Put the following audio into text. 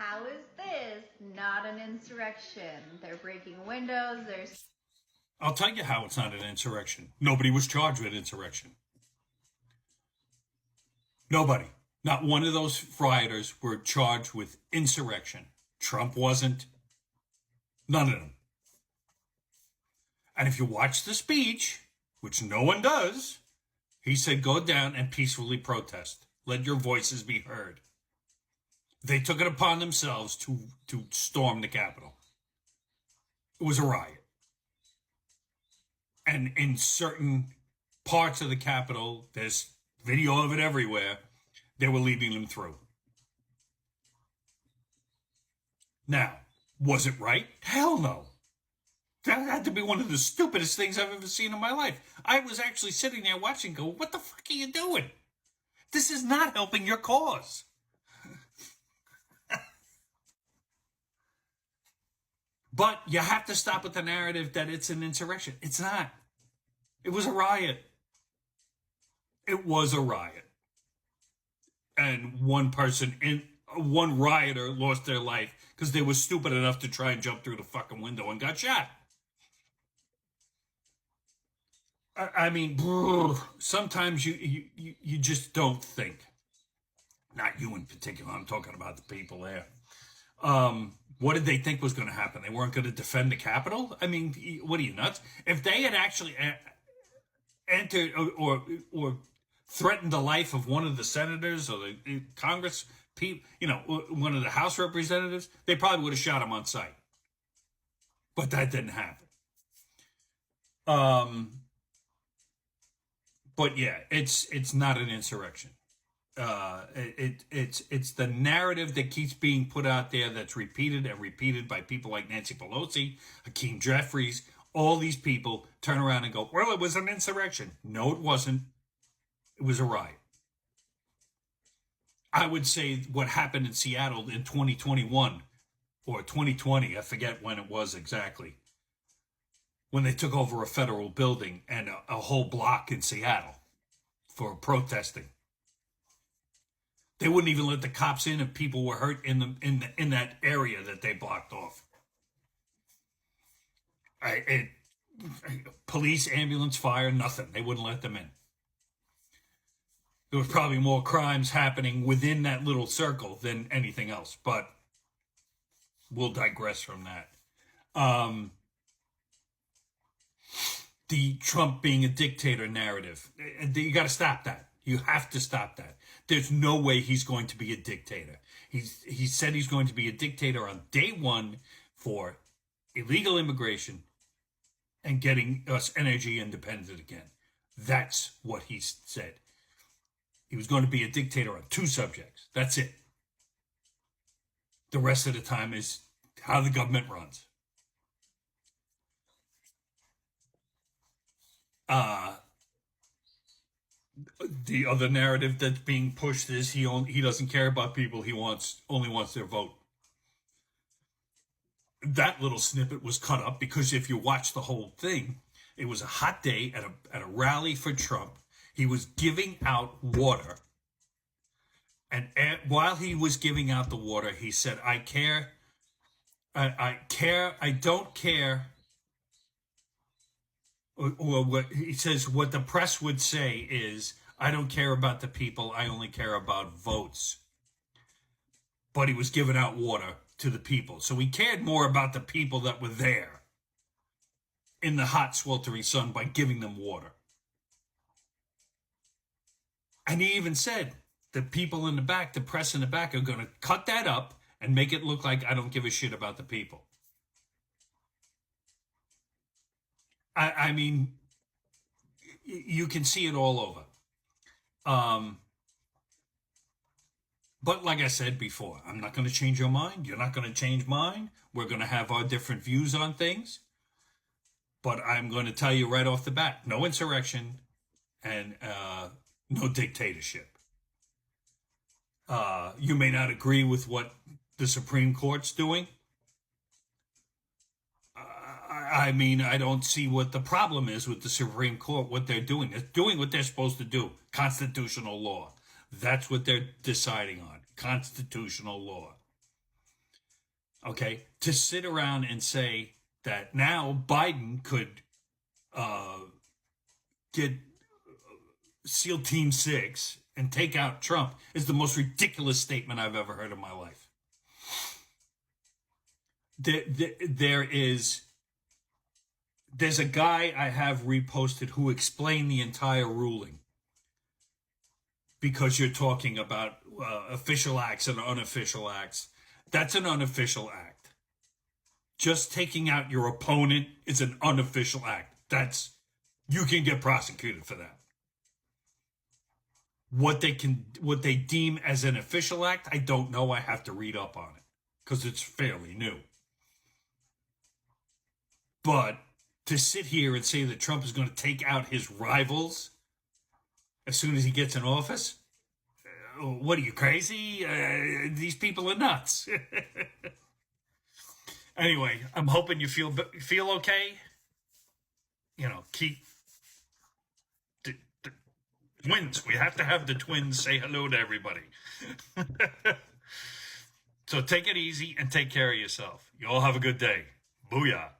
How is this not an insurrection? They're breaking windows, I'll tell you how it's not an insurrection. Nobody was charged with insurrection. Nobody. Not one of those rioters were charged with insurrection. Trump wasn't. None of them. And if you watch the speech, which no one does, he said, go down and peacefully protest. Let your voices be heard. They took it upon themselves to storm the Capitol. It was a riot. And in certain parts of the Capitol, there's video of it everywhere, they were leaving them through. Now, was it right? Hell no. That had to be one of the stupidest things I've ever seen in my life. I was actually sitting there watching, go, what the fuck are you doing? This is not helping your cause. But you have to stop with the narrative that it's an insurrection. It's not. It was a riot. It was a riot. And one rioter lost their life because they were stupid enough to try and jump through the fucking window and got shot. I mean, sometimes you just don't think. Not you in particular. I'm talking about the people there. What did they think was going to happen? They weren't going to defend the Capitol? I mean, what are you, nuts? If they had actually entered or threatened the life of one of the senators or the Congress people, one of the House representatives, they probably would have shot him on sight. But that didn't happen. But yeah, it's not an insurrection. It's the narrative that keeps being put out there that's repeated and repeated by people like Nancy Pelosi, Hakeem Jeffries. All these people turn around and go, well, it was an insurrection. No, it wasn't. It was a riot. I would say what happened in Seattle in 2021 or 2020, I forget when it was exactly, when they took over a federal building and a whole block in Seattle for protesting. They wouldn't even let the cops in if people were hurt in that area that they blocked off. Police, ambulance, fire, nothing. They wouldn't let them in. There was probably more crimes happening within that little circle than anything else, but we'll digress from that. The Trump being a dictator narrative, you got to stop that. You have to stop that. There's no way he's going to be a dictator. He said he's going to be a dictator on day one for illegal immigration and getting us energy independent again. That's what he said. He was going to be a dictator on two subjects. That's it. The rest of the time is how the government runs. The other narrative that's being pushed is he doesn't care about people. He only wants their vote. That little snippet was cut up because if you watch the whole thing, it was a hot day at a rally for Trump. He was giving out water. And while he was giving out the water, he said, I don't care. Or what he says, what the press would say is, I don't care about the people. I only care about votes. But he was giving out water to the people. So he cared more about the people that were there in the hot, sweltering sun by giving them water. And he even said, the people in the back, the press in the back are going to cut that up and make it look like I don't give a shit about the people. I mean, you can see it all over. But like I said before, I'm not going to change your mind. You're not going to change mine. We're going to have our different views on things. But I'm going to tell you right off the bat, no insurrection and no dictatorship. You may not agree with what the Supreme Court's doing. I mean, I don't see what the problem is with the Supreme Court, what they're doing. They're doing what they're supposed to do. Constitutional law. That's what they're deciding on. Constitutional law. okay, to sit around and say that now Biden could get SEAL Team 6 and take out Trump is the most ridiculous statement I've ever heard in my life. There's a guy I have reposted who explained the entire ruling, because you're talking about official acts and unofficial acts. That's an unofficial act. Just taking out your opponent is an unofficial act. You can get prosecuted for that. What they deem as an official act, I don't know. I have to read up on it because it's fairly new. But to sit here and say that Trump is going to take out his rivals as soon as he gets in office, what are you, crazy? These people are nuts. Anyway, I'm hoping you feel okay. Keep the twins. We have to have the twins say hello to everybody. So take it easy and take care of yourself. You all have a good day. Booyah.